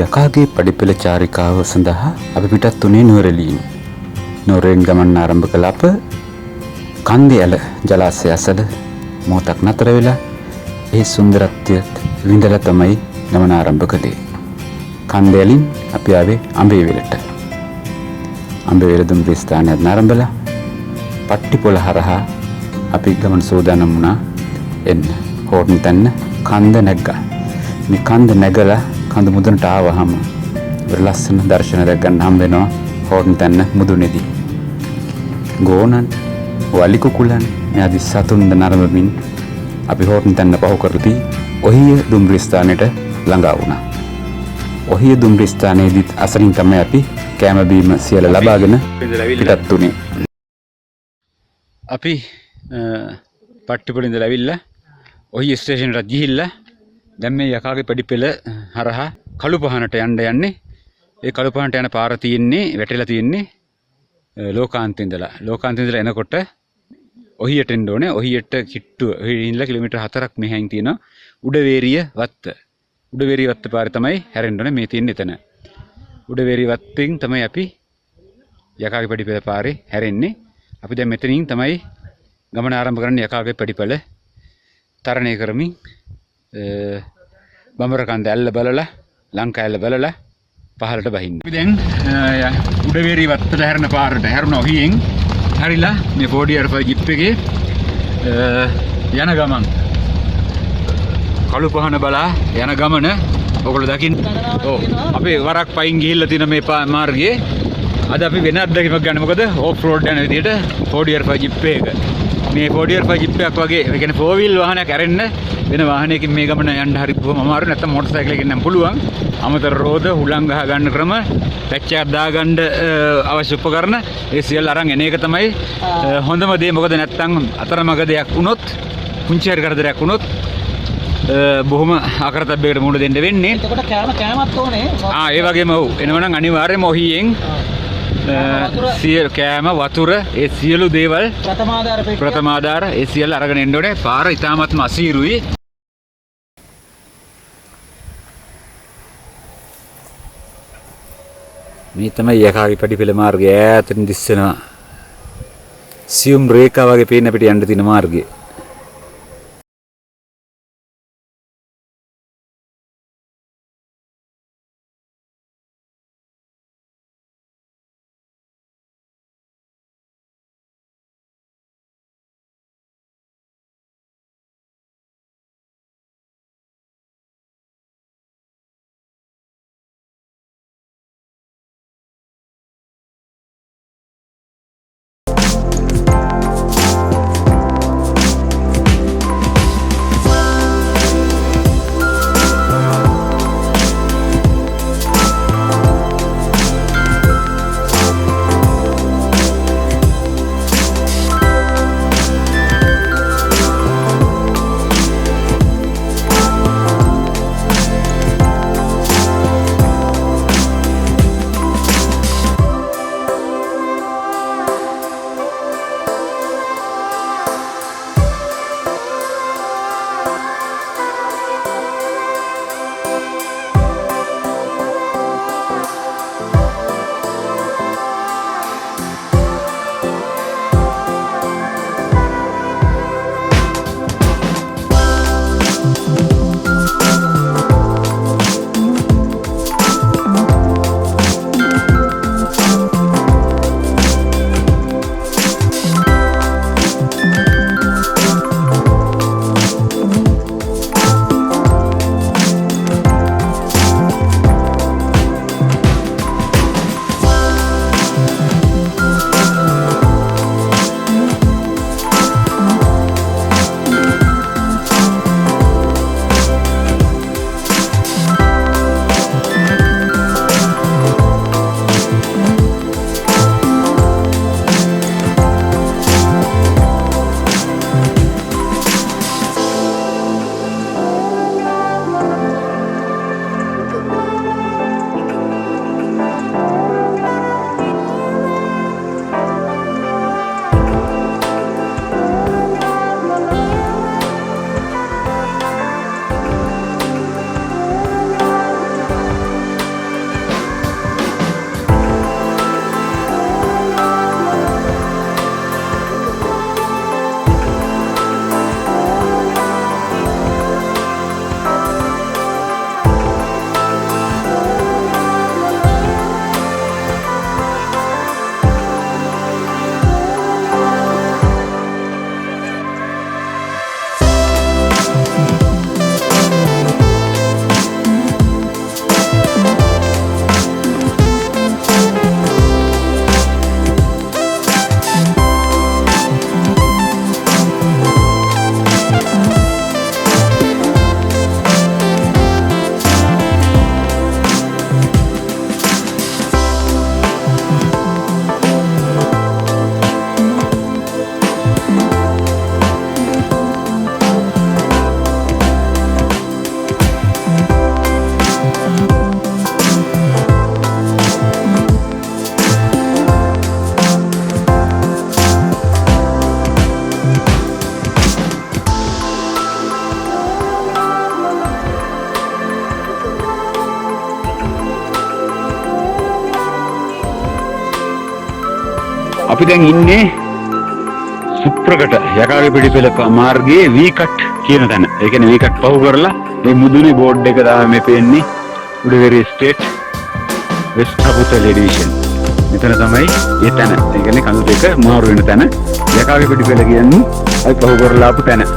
යකාගේ පඩිපෙළ චාරිකාව සඳහා අපි පිටත් වුණේ නුවරඑළියෙන්. නුවරයෙන් ගමන් ආරම්භ කළ අප කන්දේ ඇල ජලාශය අසල මොහොතක් නතර වෙලා ඒ සුන්දරත්වය විඳලා තමයි ගමන ආරම්භ කළේ. කන්දේ ඇලින් අපි ආවේ අඹේවෙලට. අඹේවෙල දුම්රිය ස්ථානයට ආරම්භලා පට්ටිපොළ හරහා අපි ගමන සූදානම් වුණා එන්න. හෝර්න් තැන්න කන්ද නැග්ගා. මේ කන්ද නැගලා කඳ මුදුනට ආවහම ලස්සන දර්ශන දැක් ගන්න හම්බ වෙනවා හෝර්න් තැන්න මුදුනේදී. ගෝනන් වලි කුකුලන් ආදී සතුන්ද නරඹමින් අපි හෝර්න් තැන්න පහු කරලා ඔහිය දුම්රිය ස්ථානයට ළඟා වුණා. ඔහිය දුම්රිය ස්ථානයේදීත් අසලින් තමයි අපි කෑම බීම සියල්ල ලබාගෙන පිටත් වුණේ. අපි පට්ටිපොළ ඉඳලා ඇවිල්ලා ඔහිය ස්ටේෂන් එකට ගිහිල්ලා දැන් මේ යකාගේ පඩිපෙළ හරහා කළු පහනට යන්නේ. ඒ කළු පහනට යන පාර තියෙන්නේ වැටෙලා තියෙන්නේ ලෝකාන්තේ ඉඳලා. ලෝකාන්තේ ඉඳලා එනකොට ඔහියට එන්න ඕනේ. ඔහියට කිට්ටුව. ඔහිය ඉඳලා කිලෝමීටර් 4ක් මෙහායින් තියෙන උඩවේරිය වත්ත. උඩවේරිය වත්ත පාරේ තමයි හැරෙන්න ඕනේ. මේ තියෙන්නේ එතන. උඩවේරිය වත්තෙන් තමයි අපි යකාගේ පඩිපෙළ පාරේ හැරෙන්නේ. අපි දැන් මෙතනින් තමයි ගමන ආරම්භ කරන්නේ යකාගේ පඩිපෙළ තරණය කරමින් බඹරකන්ද ඇල්ල බලලා ලංකා ඇල්ල බලලා පහළට බහින්න. අපි දැන් උඩවේරිය වත්තට හැරෙන පාරට හැරුණා ඔහියෙන්. හරිලා මේ 4D ජිප් එකේ යන ගමන් කළු පහන බලා යන ගමන ඔයගොල්ලෝ දකින්න. ඔව් අපි වරක් පයින් ගිහිල්ලා තියෙන මේ මාර්ගයේ අද අපි වෙන අත්දැකීමක් ගන්න. මොකද ඕෆ් රෝඩ් යන විදිහට 4D ජිප් එක. මේ 4D ජිප් එකක් වගේ ඒ කියන්නේ 4 wheel වාහනයක් ඇරෙන්න වෙන වාහනයකින් මේ ගමන යන්න හරි බොහොම අමාරුයි. නැත්නම් මොටර් සයිකල් එකකින් නම් පුළුවන්. අමතර රෝද හුලං ගහ ගන්න ක්‍රම පැච් එකක් දා ගන්න අවශ්‍ය උපකරණ ඒ සියල්ල අරන් එන එක තමයි හොඳම දේ. මොකද නැත්නම් අතරමඟ දෙයක් වුණොත් පුංචි හරි කරදරයක් වුණොත් බොහොම අකරතැබ්බයකට මුහුණ දෙන්න වෙන්නේ. එතකොට කෑමත් ඕනේ. ඒ වගේම ඔව් එනවනම් අනිවාර්යයෙන්ම ඔහියෙන් කෑම වතුර ඒ සියලු දේවල් ප්‍රථමාධාර ඒ සියල්ල අරගෙන එන්න ඕනේ. පාර ඉතාමත්ම අසීරුයි. මේ තමයි යකාගේ පඩිපෙළ මාර්ගය. ඈතින් දිස්සනවා සියුම් රේඛා වගේ පේන අපිට යන්න තියෙන මාර්ගය. අපි දැන් ඉන්නේ සුප්‍රකට යකාගේ පිටිපෙළ මාර්ගයේ V cut කියන තැන. ඒ කියන්නේ V cut පහු කරලා මේ මුදුනේ බෝඩ් එක තමයි මේ පේන්නේ. උඩවැරි ස්ටේට් වෙස්ට් හබුතල ඩිවිෂන්. මෙතන තමයි ඒ තැන. ඒ කියන්නේ කඳු දෙක මාරු වෙන තැන. යකාගේ පිටිපෙළ කියන්නේ අපි පහු කරලා ආපු තැන.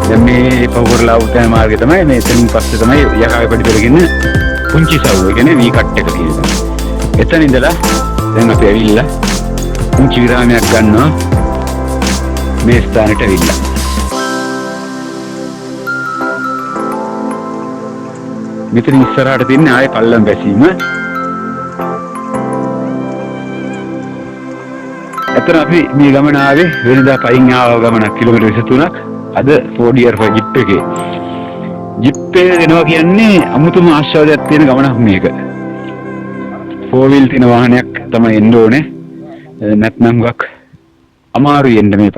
දැන් මේ පහු කරලා ආපු තැන මාර්ගය තමයි මේ එතනින් පස්සේ තමයි යකාගේ පිටිපෙළ කියන්නේ පුංචි සවුව. ඒ කියන්නේ V cut එක තියෙනවා. එතන ඉඳලා දැන් අපි ඇවිල්ලා පුංචි විරාමයක් ගන්නවා මේ ස්ථානෙට ඇවිල්ලා. මෙතන ඉස්සරහට තියෙන ආයේ පල්ලම් බැසීම. අතන අපි මේ ගමන ආවේ වෙනදා පයින් ආව ගමනක් කිලෝමීටර් 23ක්. අද 4DR ජිප් එකේ. ජිප් එක එනවා කියන්නේ අමුතුම ආශ්චර්යයක් තියෙන ගමනක් මේක. 4 wheel තියෙන වාහනයක් තමයි එන්න ඕනේ. නැත්නම් ගක් අමාරුයි එන්න මේ